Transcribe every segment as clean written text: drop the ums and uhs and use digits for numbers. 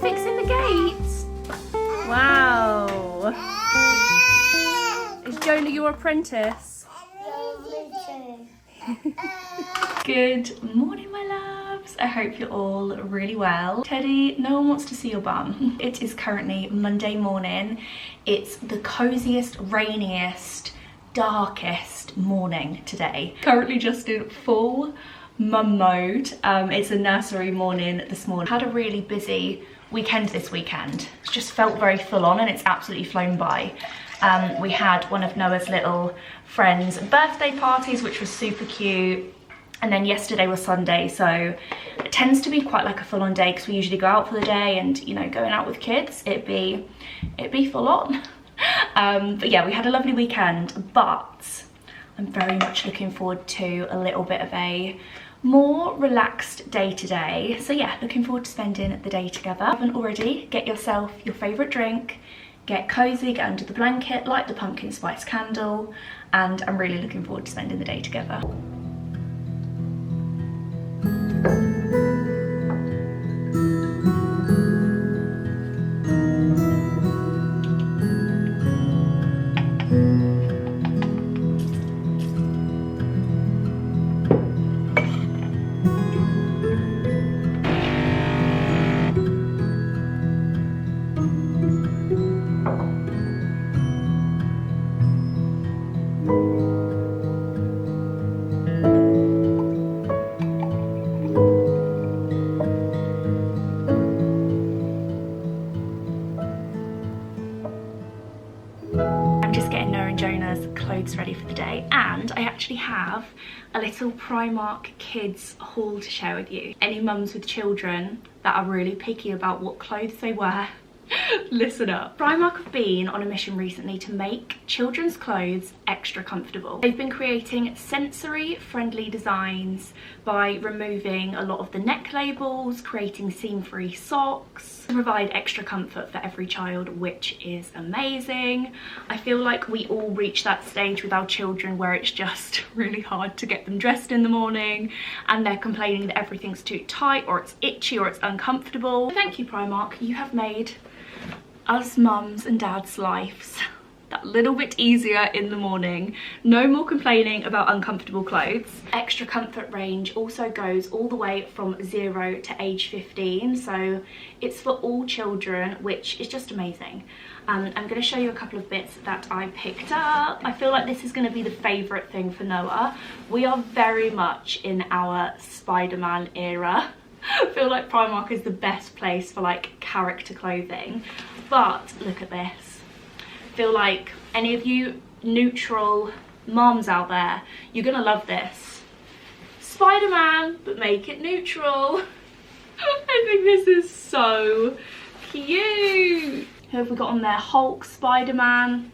fixing the gates? Wow. Is Jonah your apprentice? Good morning, my loves. I hope you're all really well. Teddy, no one wants to see your bum. It is currently Monday morning. It's the coziest, rainiest, darkest morning today. Currently just in full mum mode. It's a nursery morning this morning. Had a really busy weekend this weekend. It's just felt very full on and it's absolutely flown by. We had one of Noah's little friends' birthday parties, which was super cute. And then yesterday was Sunday, so it tends to be quite like a full-on day because we usually go out for the day, and you know, going out with kids, it'd be full on. But yeah, we had a lovely weekend, but I'm very much looking forward to a little bit of a more relaxed day today. So yeah, looking forward to spending the day together. If you haven't already, get yourself your favourite drink, get cozy, get under the blanket, light the pumpkin spice candle, and I'm really looking forward to spending the day together. Ready for the day, and I actually have a little Primark kids haul to share with you. Any mums with children that are really picky about what clothes they wear, listen up. Primark have been on a mission recently to make children's clothes extra comfortable. They've been creating sensory friendly designs by removing a lot of the neck labels, creating seam-free socks to provide extra comfort for every child, which is amazing. I feel like we all reach that stage with our children where it's just really hard to get them dressed in the morning and they're complaining that everything's too tight or it's itchy or it's uncomfortable. Thank you, Primark. You have made us mums and dads' lives that little bit easier in the morning. No more complaining about uncomfortable clothes. Extra comfort range also goes all the way from 0 to age 15, so it's for all children, which is just amazing. I'm going to show you a couple of bits that I picked up. I feel like this is going to be the favourite thing for Noah. We are very much in our Spider-Man era. I feel like Primark is the best place for like character clothing, but look at this. I feel like any of you neutral moms out there, you're gonna love this. Spider-Man, but make it neutral. I think this is so cute. Who have we got on there? Hulk, Spider-Man,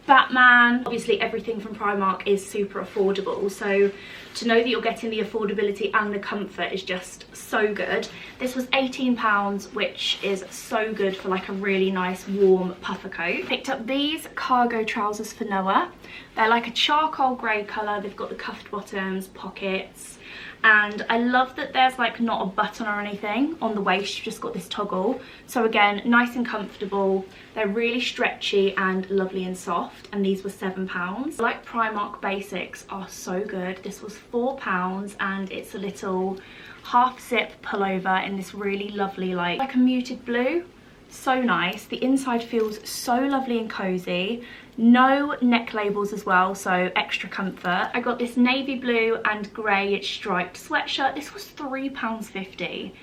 Batman. Obviously everything from Primark is super affordable, so to know that you're getting the affordability and the comfort is just so good. This was £18, which is so good for like a really nice warm puffer coat. Picked up these cargo trousers for Noah. They're like a charcoal grey colour. They've got the cuffed bottoms, pockets, and I love that there's like not a button or anything on the waist. You've just got this toggle, so again, nice and comfortable. They're really stretchy and lovely and soft, and these were £7. Like Primark basics are so good. This was £4, and it's a little half zip pullover in this really lovely like a muted blue. So nice. The inside feels so lovely and cozy. No neck labels as well, so extra comfort. I got this navy blue and grey striped sweatshirt. This was £3.50.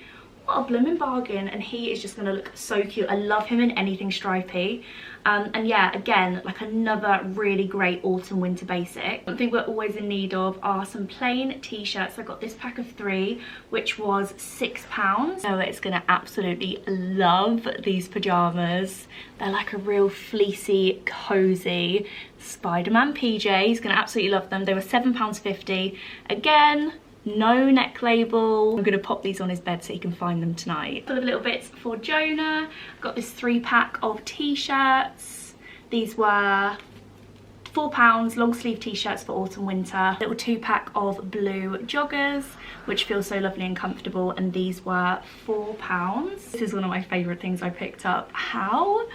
What a blooming bargain, and he is just gonna look so cute. I love him in anything stripy. And yeah, again, like another really great autumn winter basic. Something we're always in need of are some plain t-shirts. I got this pack of 3, which was £6. So it's gonna absolutely love these pajamas. They're like a real fleecy, cozy Spider-Man PJ. He's gonna absolutely love them. They were £7.50. Again, no neck label. I'm gonna pop these on his bed so he can find them tonight. Full of little bits for Jonah. Got this 3-pack of t-shirts. These were £4, long sleeve t-shirts for autumn winter, little 2-pack of blue joggers which feel so lovely and comfortable, and these were £4. This is one of my favourite things I picked up. How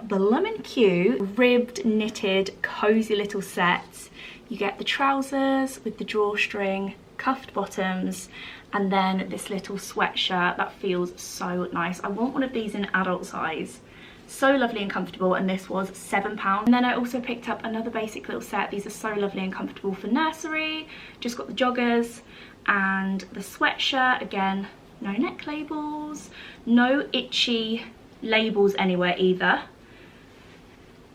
blooming cute. Ribbed knitted cozy little set. You get the trousers with the drawstring, cuffed bottoms, and then this little sweatshirt that feels so nice. I want one of these in adult size. So lovely and comfortable, and this was £7. And then I also picked up another basic little set. These are so lovely and comfortable for nursery. Just got the joggers and the sweatshirt. Again, no neck labels, no itchy labels anywhere either.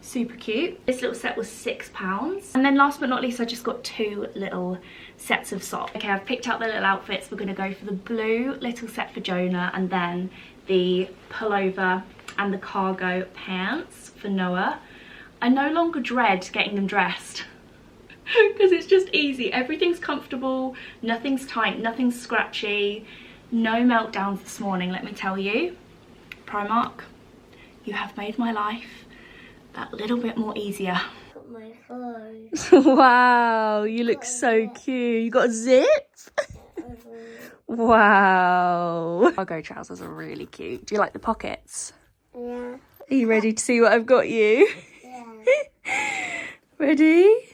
Super cute. This little set was £6. And then last but not least, I just got 2 little sets of socks. Okay, I've picked out the little outfits. We're going to go for the blue little set for Jonah, and then the pullover and the cargo pants for Noah. I no longer dread getting them dressed because it's just easy. Everything's comfortable, nothing's tight, nothing's scratchy. No meltdowns this morning, let me tell you. Primark, you have made my life that little bit more easier. Got my phone. Wow, you look so cute. You got a zip? Wow. Cargo trousers are really cute. Do you like the pockets? Yeah. Are you ready to see what I've got you? Yeah. Ready?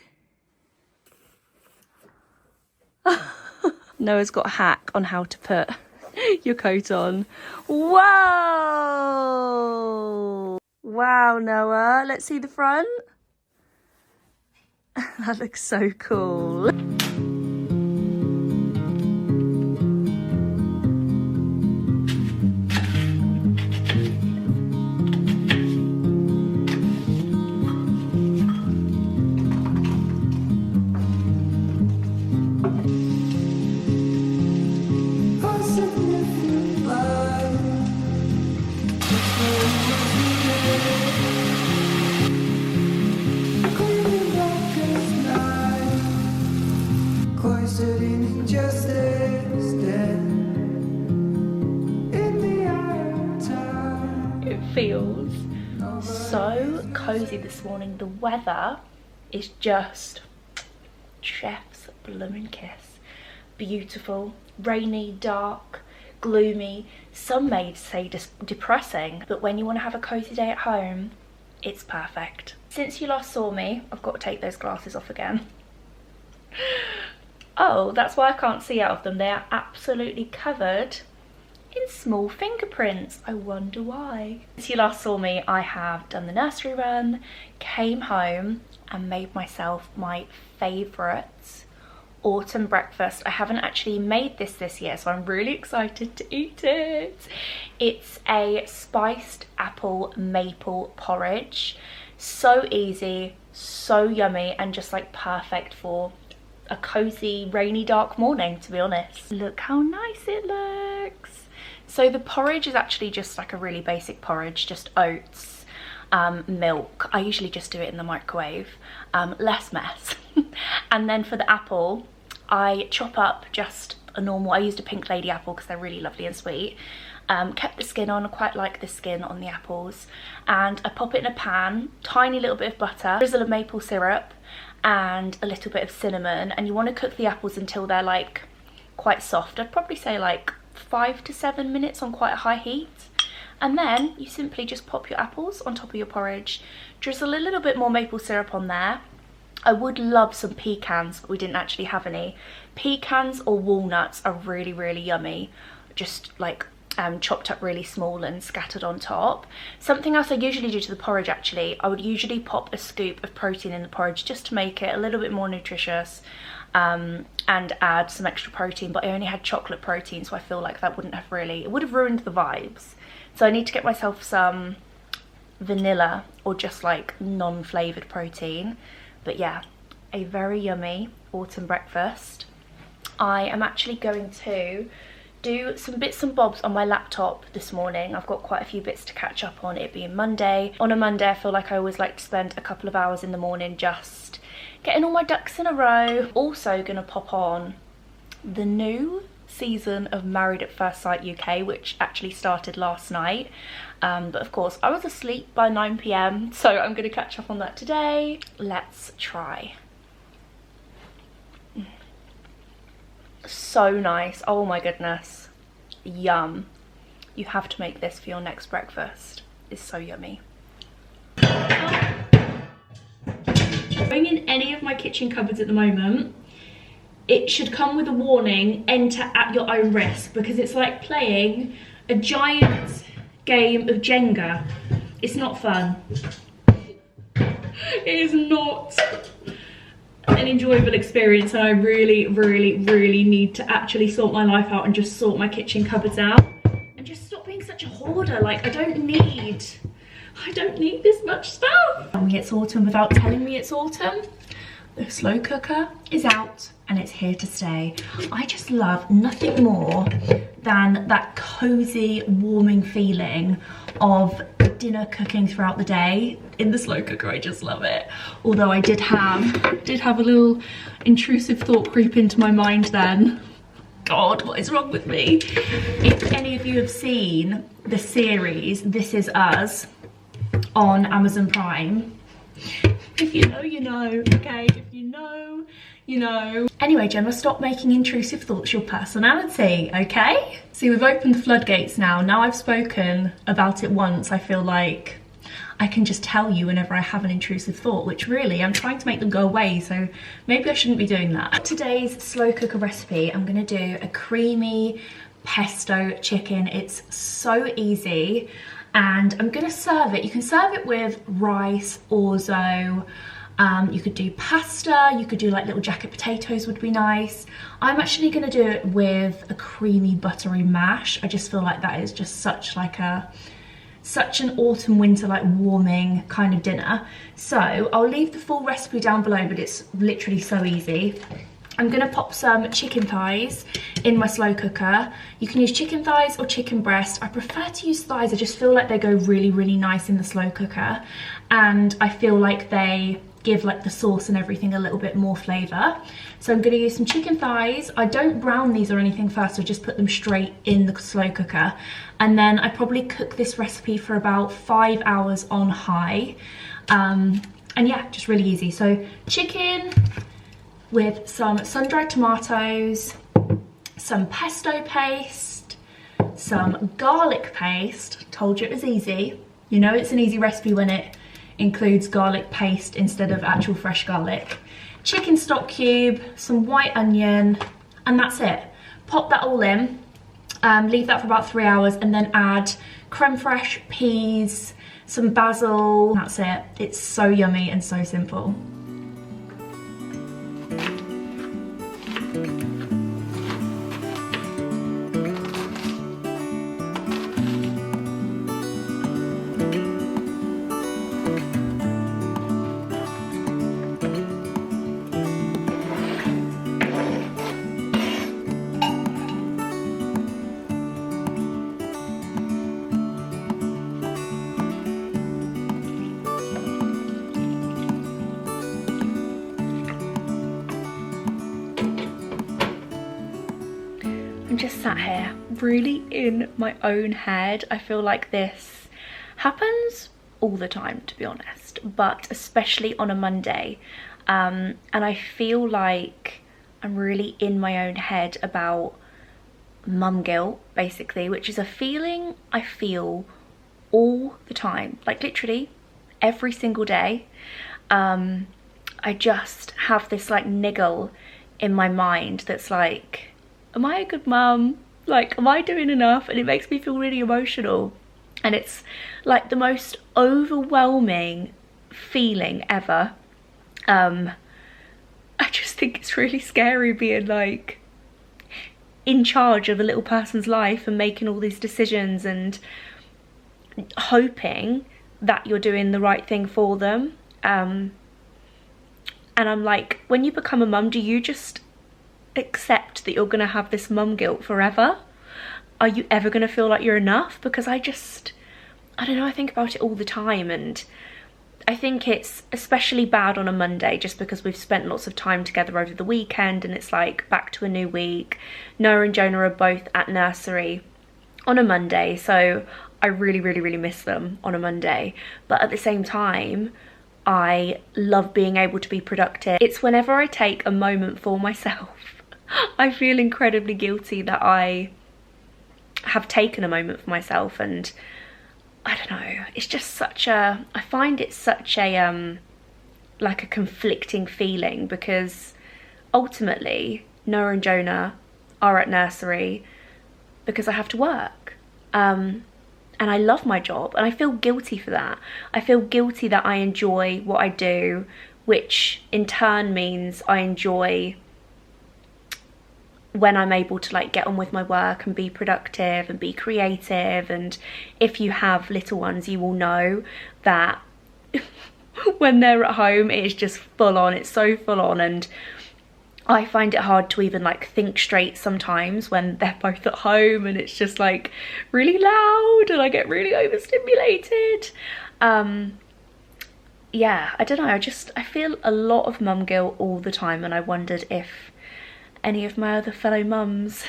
Noah's got a hack on how to put your coat on. Whoa! Wow, Noah. Let's see the front. That looks so cool. It feels so cozy this morning. The weather is just chef's blooming kiss. Beautiful, rainy, dark, gloomy. Some may say depressing, but when you want to have a cozy day at home, it's perfect. Since you last saw me, I've got to take those glasses off again. Oh, that's why I can't see out of them. They are absolutely covered in small fingerprints. I wonder why. Since you last saw me, I have done the nursery run, came home and made myself my favourite autumn breakfast. I haven't actually made this year, so I'm really excited to eat it. It's a spiced apple maple porridge. So easy, so yummy, and just like perfect for a cozy rainy dark morning, to be honest. Look how nice it looks. So the porridge is actually just like a really basic porridge, just oats, milk. I usually just do it in the microwave, less mess. And then for the apple, I chop up just a normal, I used a pink lady apple because they're really lovely and sweet. Kept the skin on, I quite like the skin on the apples. And I pop it in a pan, tiny little bit of butter, drizzle of maple syrup, and a little bit of cinnamon. And you want to cook the apples until they're like quite soft. I'd probably say like 5 to 7 minutes on quite a high heat. And then you simply just pop your apples on top of your porridge, drizzle a little bit more maple syrup on there. I would love some pecans, but we didn't actually have any. Pecans or walnuts are really, really yummy. Just like chopped up really small and scattered on top. Something else I usually do to the porridge, actually, I would usually pop a scoop of protein in the porridge just to make it a little bit more nutritious, and add some extra protein, but I only had chocolate protein, so I feel like that wouldn't have really, it would have ruined the vibes. So I need to get myself some vanilla or just like non-flavoured protein. But yeah, a very yummy autumn breakfast. I am actually going to do some bits and bobs on my laptop this morning. I've got quite a few bits to catch up on, it being Monday. On a Monday, I feel like I always like to spend a couple of hours in the morning just getting all my ducks in a row. Also gonna pop on the new season of Married at First Sight UK, which actually started last night. But of course I was asleep by 9 p.m, so I'm going to catch up on that today. Let's try. So nice. Oh my goodness. Yum. You have to make this for your next breakfast. It's so yummy. Going in any of my kitchen cupboards at the moment, it should come with a warning, enter at your own risk, because it's like playing a giant game of Jenga. It's not fun. It is not an enjoyable experience, and I really, really, really need to actually sort my life out and just sort my kitchen cupboards out and just stop being such a hoarder. Like, I don't need this much stuff. Tell me it's autumn without telling me it's autumn. The slow cooker is out and it's here to stay. I just love nothing more than that cozy, warming feeling of dinner cooking throughout the day in the slow cooker. I just love it. Although I did have a little intrusive thought creep into my mind then. God, what is wrong with me? If any of you have seen the series This Is Us on Amazon Prime, if you know, you know, okay? If you know, you know. Anyway, Gemma, stop making intrusive thoughts your personality, okay? See, we've opened the floodgates now. Now I've spoken about it once, I feel like I can just tell you whenever I have an intrusive thought, which really, I'm trying to make them go away, so maybe I shouldn't be doing that. Today's slow cooker recipe, I'm gonna do a creamy pesto chicken. It's so easy. And I'm gonna serve it. You can serve it with rice, orzo, you could do pasta, you could do like little jacket potatoes would be nice. I'm actually gonna do it with a creamy buttery mash. I just feel like that is just such an autumn winter like warming kind of dinner. So I'll leave the full recipe down below, but it's literally so easy. I'm gonna pop some chicken thighs in my slow cooker. You can use chicken thighs or chicken breast. I prefer to use thighs. I just feel like they go really, really nice in the slow cooker. And I feel like they give like the sauce and everything a little bit more flavor. So I'm gonna use some chicken thighs. I don't brown these or anything first. I just put them straight in the slow cooker. And then I probably cook this recipe for about 5 hours on high. And yeah, just really easy. So chicken, with some sun-dried tomatoes, some pesto paste, some garlic paste. Told you it was easy. You know it's an easy recipe when it includes garlic paste instead of actual fresh garlic. Chicken stock cube, some white onion, and that's it. Pop that all in, leave that for about 3 hours, and then add creme fraiche, peas, some basil. That's it. It's so yummy and so simple. I'm just sat here really in my own head. I feel like this happens all the time, to be honest, but especially on a Monday. And I feel like I'm really in my own head about mum guilt, basically, which is a feeling I feel all the time, like literally every single day. I just have this like niggle in my mind that's like, am I a good mum? Like, am I doing enough? And it makes me feel really emotional. And it's like the most overwhelming feeling ever. I just think it's really scary being like in charge of a little person's life and making all these decisions and hoping that you're doing the right thing for them. And I'm like, when you become a mum, do you just accept that you're gonna have this mum guilt forever? Are you ever gonna feel like you're enough? Because I don't know, I think about it all the time, and I think it's especially bad on a Monday just because we've spent lots of time together over the weekend and it's like back to a new week. Noah and Jonah are both at nursery on a Monday, so I really, really, really miss them on a Monday. But at the same time, I love being able to be productive. It's whenever I take a moment for myself, I feel incredibly guilty that I have taken a moment for myself, and I don't know, it's just such a, I find it such a, like a conflicting feeling, because ultimately Noah and Jonah are at nursery because I have to work. And I love my job and I feel guilty for that. I feel guilty that I enjoy what I do, which in turn means I enjoy when I'm able to like get on with my work and be productive and be creative. And if you have little ones, you will know that when they're at home, it is just full on. It's so full on, and I find it hard to even like think straight sometimes when they're both at home and it's just like really loud and I get really overstimulated. Yeah, I don't know, I feel a lot of mum guilt all the time, and I wondered if any of my other fellow mums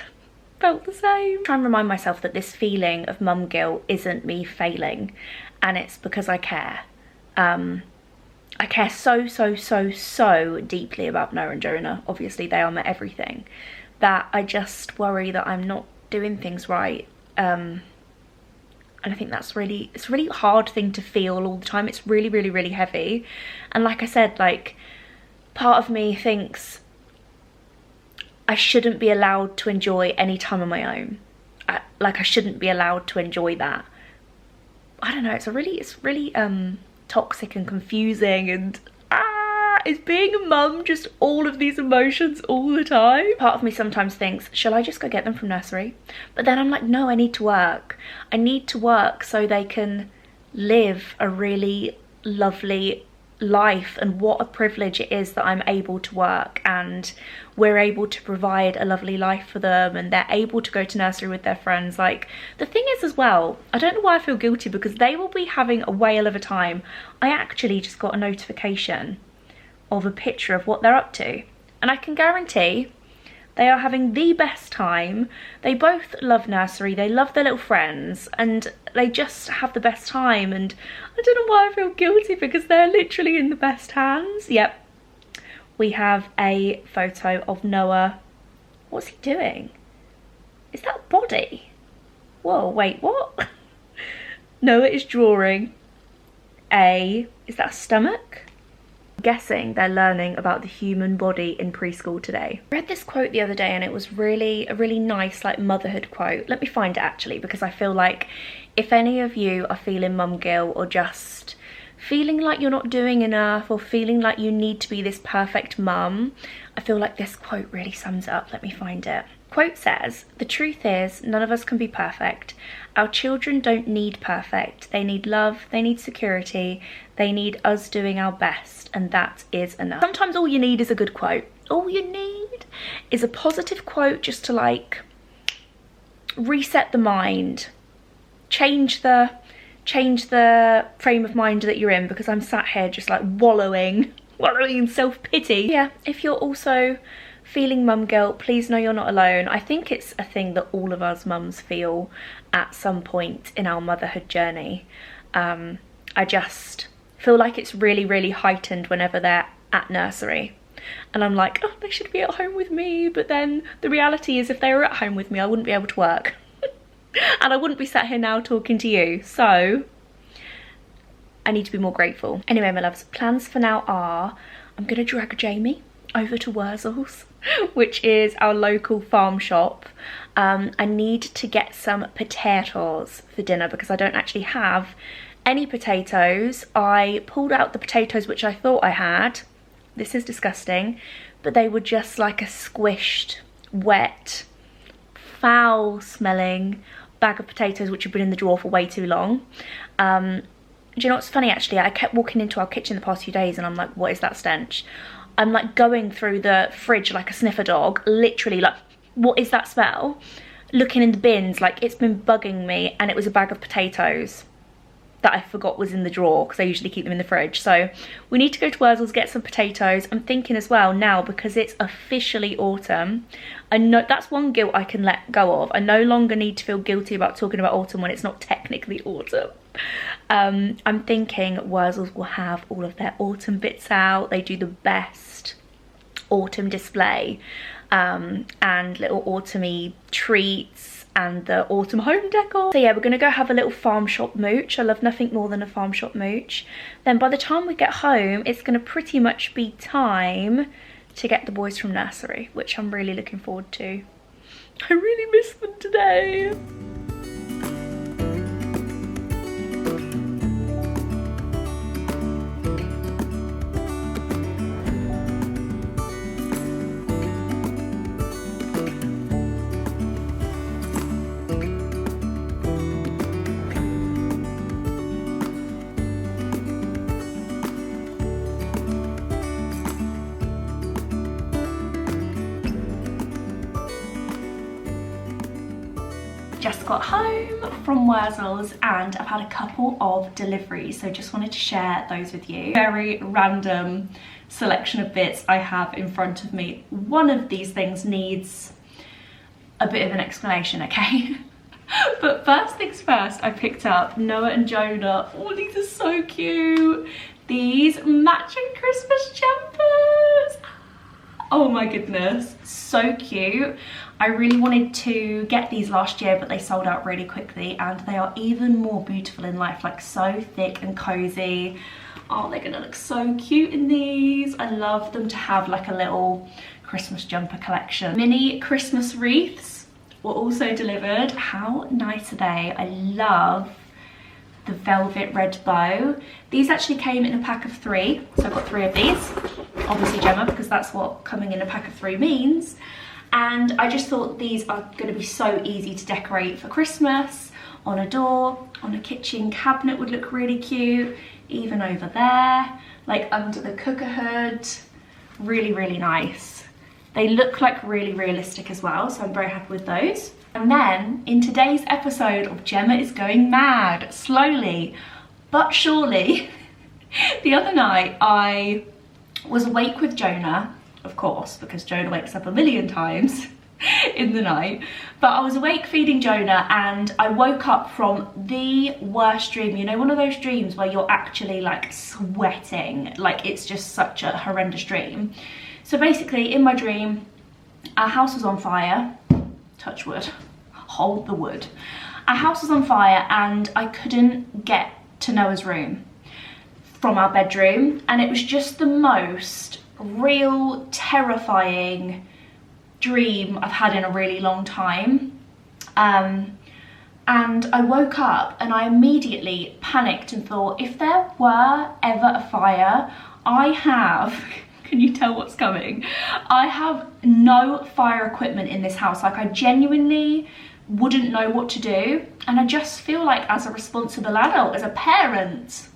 felt the same. I try and remind myself that this feeling of mum guilt isn't me failing, and it's because I care. I care so deeply about Noah and Jonah. Obviously they are my everything, that I just worry that I'm not doing things right. And I think it's a really hard thing to feel all the time. It's really, really, really heavy. And like I said, like part of me thinks I shouldn't be allowed to enjoy any time on my own. I shouldn't be allowed to enjoy that. I don't know, it's really toxic and confusing, and is being a mum just all of these emotions all the time? Part of me sometimes thinks, shall I just go get them from nursery? But then I'm like, no, I need to work. I need to work so they can live a really lovely life, and what a privilege it is that I'm able to work and we're able to provide a lovely life for them, and they're able to go to nursery with their friends. Like, the thing is as well, I don't know why I feel guilty, because they will be having a whale of a time. I actually just got a notification of a picture of what they're up to, and I can guarantee they are having the best time. They both love nursery, they love their little friends, and they just have the best time. And I don't know why I feel guilty, because they're literally in the best hands. Yep, we have a photo of Noah. What's he doing? Is that a body? Whoa, wait, what? Noah is drawing is that a stomach? Guessing they're learning about the human body in preschool today. I read this quote the other day and it was a really nice like motherhood quote. Let me find it actually, because I feel like if any of you are feeling mum guilt, or just feeling like you're not doing enough, or feeling like you need to be this perfect mum, I feel like this quote really sums it up. Let me find it. Quote says, "The truth is, none of us can be perfect. Our children don't need perfect. They need love, they need security, they need us doing our best, and that is enough." Sometimes all you need is a good quote. All you need is a positive quote just to like reset the mind, change the frame of mind that you're in, because I'm sat here just like wallowing in self-pity. Yeah, if you're also feeling mum guilt, please know you're not alone. I think it's a thing that all of us mums feel at some point in our motherhood journey. I just feel like it's really heightened whenever they're at nursery, and I'm like, oh, they should be at home with me. But then the reality is, if they were at home with me, I wouldn't be able to work and I wouldn't be sat here now talking to you, so I need to be more grateful. Anyway, my loves, plans for now are I'm gonna drag Jamie over to Wurzels, which is our local farm shop. I need to get some potatoes for dinner because I don't actually have any potatoes. I pulled out the potatoes which I thought I had. This is disgusting, but they were just like a squished, wet, foul smelling bag of potatoes which have been in the drawer for way too long. Do you know what's funny actually? I kept walking into our kitchen the past few days and I'm like, what is that stench? I'm like going through the fridge like a sniffer dog, literally like, what is that smell? Looking in the bins, like it's been bugging me, and it was a bag of potatoes. that I forgot was in the drawer because I usually keep them in the fridge. So we need to go to Wurzel's, get some potatoes. I'm thinking as well now, because it's officially autumn, I know that's one guilt I can let go of. I no longer need to feel guilty about talking about autumn when it's not technically autumn. I'm thinking Wurzel's will have all of their autumn bits out. They do the best autumn display, and little autumny treats and the autumn home decor. So yeah, we're gonna go have a little farm shop mooch. I love nothing more than a farm shop mooch. Then by the time we get home, it's gonna pretty much be time to get the boys from nursery, which I'm really looking forward to. I really miss them today. Just got home from Wurzel's and I've had a couple of deliveries, so just wanted to share those with you. Very random selection of bits I have in front of me. One of these things needs a bit of an explanation, okay? But first things first, I picked up Noah and Jonah. Oh, these are so cute. These matching Christmas jumpers. Oh my goodness, so cute. I really wanted to get these last year, but they sold out really quickly, and they are even more beautiful in life, like so thick and cozy. Oh, they're gonna look so cute in these. I love them to have like a little Christmas jumper collection. Mini Christmas wreaths were also delivered. How nice are they? I love the velvet red bow. These actually came in a pack of 3, so I've got 3 of these. Obviously Gemma, because that's what coming in a pack of 3 means. And I just thought these are going to be so easy to decorate for Christmas. On a door, on a kitchen cabinet would look really cute. Even over there, like under the cooker hood. Really, really nice. They look like really realistic as well, so I'm very happy with those. And then in today's episode of Gemma is Going Mad, slowly but surely, the other night I was awake with Jonah, of course, because Jonah wakes up a million times in the night, but I was awake feeding Jonah and I woke up from the worst dream. You know, one of those dreams where you're actually like sweating, like it's just such a horrendous dream. So basically in my dream, our house was on fire. Touch wood, hold the wood. Our house was on fire and I couldn't get to Noah's room from our bedroom, and it was just the most real terrifying dream I've had in a really long time. And I woke up and I immediately panicked and thought, if there were ever a fire, I have can you tell what's coming? I have no fire equipment in this house. Like I genuinely wouldn't know what to do, and I just feel like as a responsible adult, as a parent,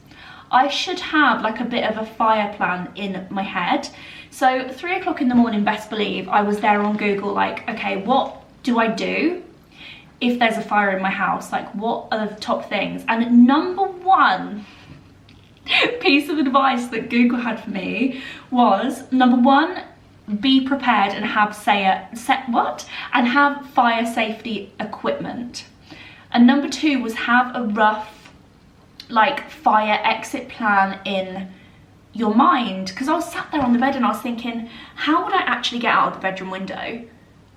I should have like a bit of a fire plan in my head. So 3 o'clock in the morning, best believe, I was there on Google like, okay, what do I do if there's a fire in my house? Like what are the top things? And number 1 piece of advice that Google had for me was, number 1, be prepared and have have fire safety equipment. And number 2 was have a rough like fire exit plan in your mind, because I was sat there on the bed and I was thinking, how would I actually get out of the bedroom window?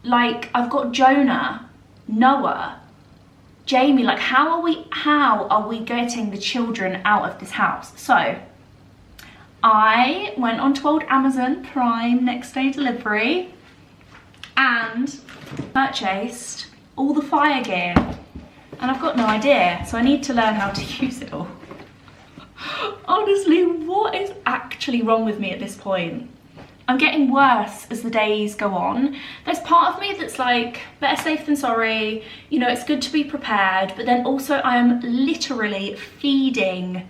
Like I've got Jonah, Noah, Jamie, like how are we getting the children out of this house? So I went on to old Amazon Prime next day delivery and purchased all the fire gear. And I've got no idea, so I need to learn how to use it all. Honestly, what is actually wrong with me at this point? I'm getting worse as the days go on. There's part of me that's like, better safe than sorry, you know, it's good to be prepared, but then also I am literally feeding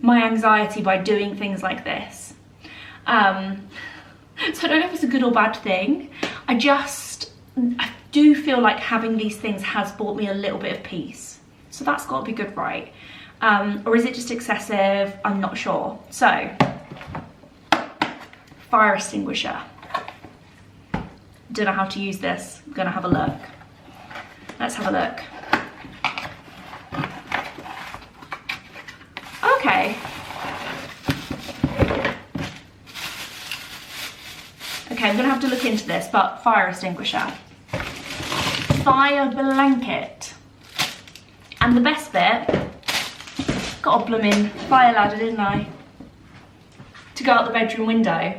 my anxiety by doing things like this. So I don't know if it's a good or bad thing. I do feel like having these things has brought me a little bit of peace. So that's got to be good, right? Or is it just excessive? I'm not sure. So, fire extinguisher. Don't know how to use this. I'm gonna have a look. Let's have a look. Okay. Okay, I'm gonna have to look into this, but fire extinguisher. Fire blanket. And the best bit, got a blooming fire ladder, didn't I? To go out the bedroom window.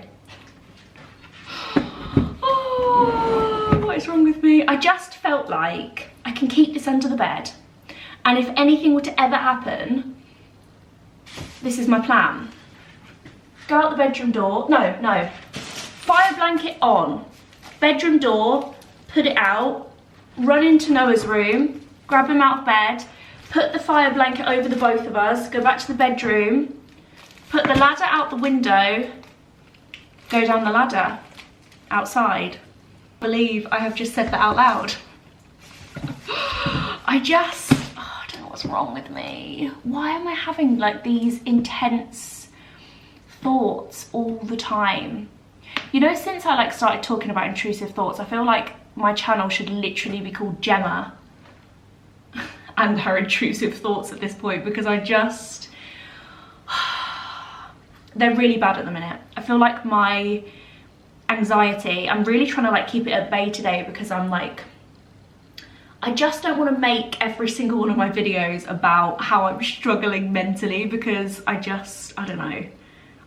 Oh, what is wrong with me? I just felt like I can keep this under the bed, and if anything were to ever happen, this is my plan. Go out the bedroom door, no. Fire blanket on, bedroom door, put it out, run into Noah's room, grab him out of bed, put the fire blanket over the both of us, go back to the bedroom, put the ladder out the window, go down the ladder, outside. I believe I have just said that out loud. I don't know what's wrong with me. Why am I having like these intense thoughts all the time? You know, since I like started talking about intrusive thoughts, I feel like my channel should literally be called Gemma and her intrusive thoughts at this point, because they're really bad at the minute. I feel like my anxiety, I'm really trying to like keep it at bay today, because I'm like, I just don't want to make every single one of my videos about how I'm struggling mentally, because I don't know.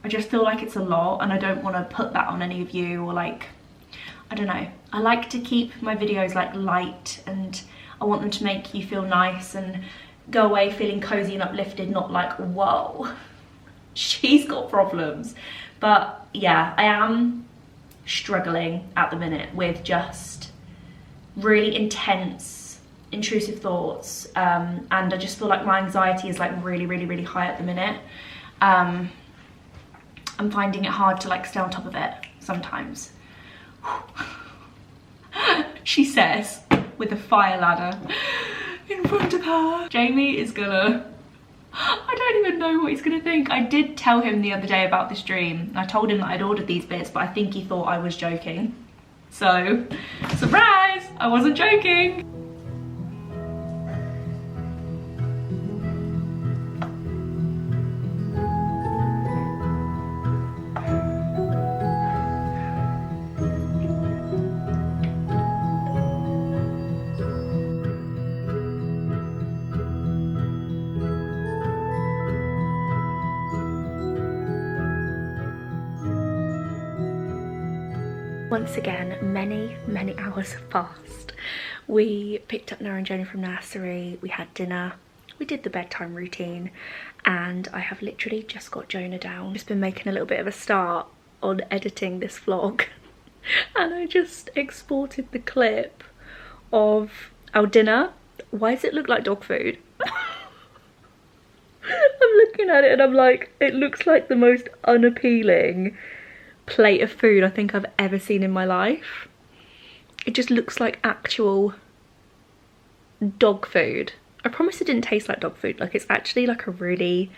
I just feel like it's a lot, and I don't want to put that on any of you, or like, I don't know. I like to keep my videos like light, and I want them to make you feel nice and go away feeling cozy and uplifted, not like, whoa, she's got problems. But yeah, I am struggling at the minute with just really intense intrusive thoughts, and I just feel like my anxiety is like really high at the minute. I'm finding it hard to like stay on top of it sometimes. She says, with a fire ladder in front of her. Jamie is gonna, I don't even know what he's gonna think. I did tell him the other day about this dream. I told him that I'd ordered these bits, but I think he thought I was joking. So, surprise, I wasn't joking. Once again, many hours have passed. We picked up Noah and Jonah from nursery, we had dinner, we did the bedtime routine, and I have literally just got Jonah down. Just been making a little bit of a start on editing this vlog, and I just exported the clip of our dinner. Why does it look like dog food? I'm looking at it and I'm like, it looks like the most unappealing plate of food I think I've ever seen in my life. It just looks like actual dog food. I promise it didn't taste like dog food. Like, it's actually like a really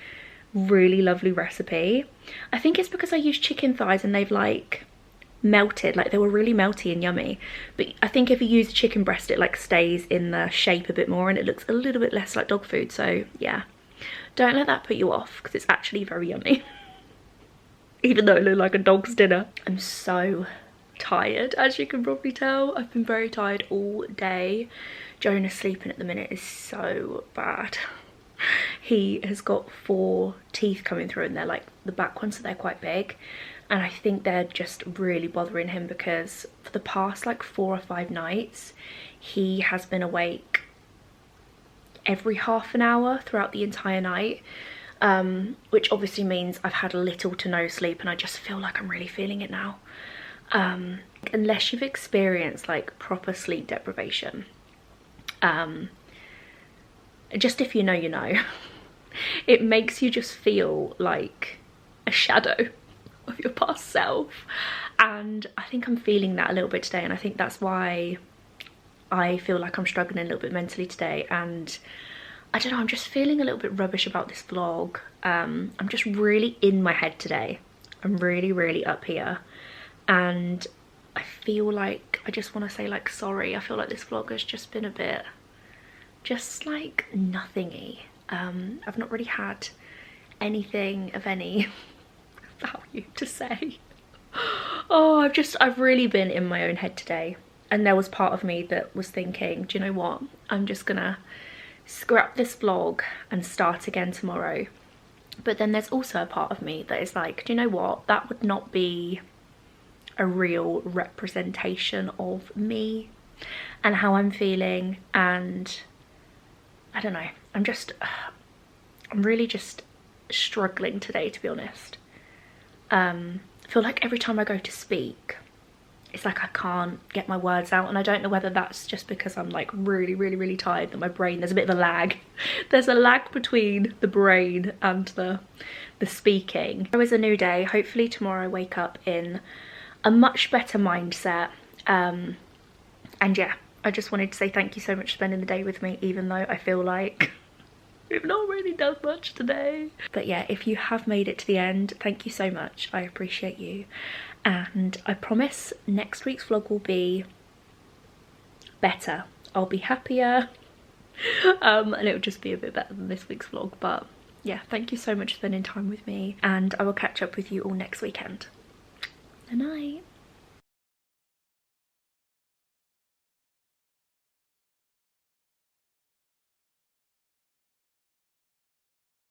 lovely recipe. I think it's because I used chicken thighs and they've like melted, like they were really melty and yummy. But I think if you use chicken breast, it like stays in the shape a bit more and it looks a little bit less like dog food. So yeah, don't let that put you off, because it's actually very yummy. Even though it looked like a dog's dinner. I'm so tired, as you can probably tell. I've been very tired all day. Jonah's sleeping at the minute is so bad. He has got 4 teeth coming through, and they're like the back ones, so they're quite big. And I think they're just really bothering him, because for the past like 4 or 5 nights, he has been awake every half an hour throughout the entire night. Which obviously means I've had little to no sleep, and I just feel like I'm really feeling it now. Unless you've experienced like proper sleep deprivation, just if you know, you know, it makes you just feel like a shadow of your past self, and I think I'm feeling that a little bit today, and I think that's why I feel like I'm struggling a little bit mentally today. And I don't know, I'm just feeling a little bit rubbish about this vlog. I'm just really in my head today. I'm really up here, and I feel like I just want to say like sorry. I feel like this vlog has just been a bit just like nothingy. I've not really had anything of any value to say. Oh, I've really been in my own head today, and there was part of me that was thinking, do you know what, I'm just gonna scrap this vlog and start again tomorrow. But then there's also a part of me that is like, do you know what, that would not be a real representation of me and how I'm feeling. And I don't know, I'm really just struggling today, to be honest. I feel like every time I go to speak, it's like I can't get my words out, and I don't know whether that's just because I'm like really tired, that my brain, there's a bit of a lag. There's a lag between the brain and the speaking. It was a new day. Hopefully tomorrow I wake up in a much better mindset. And yeah, I just wanted to say thank you so much for spending the day with me, even though I feel like we've not really done much today. But yeah, if you have made it to the end, thank you so much. I appreciate you. And I promise next week's vlog will be better. I'll be happier. And it will just be a bit better than this week's vlog. But yeah, thank you so much for spending time with me, and I will catch up with you all next weekend. Good night.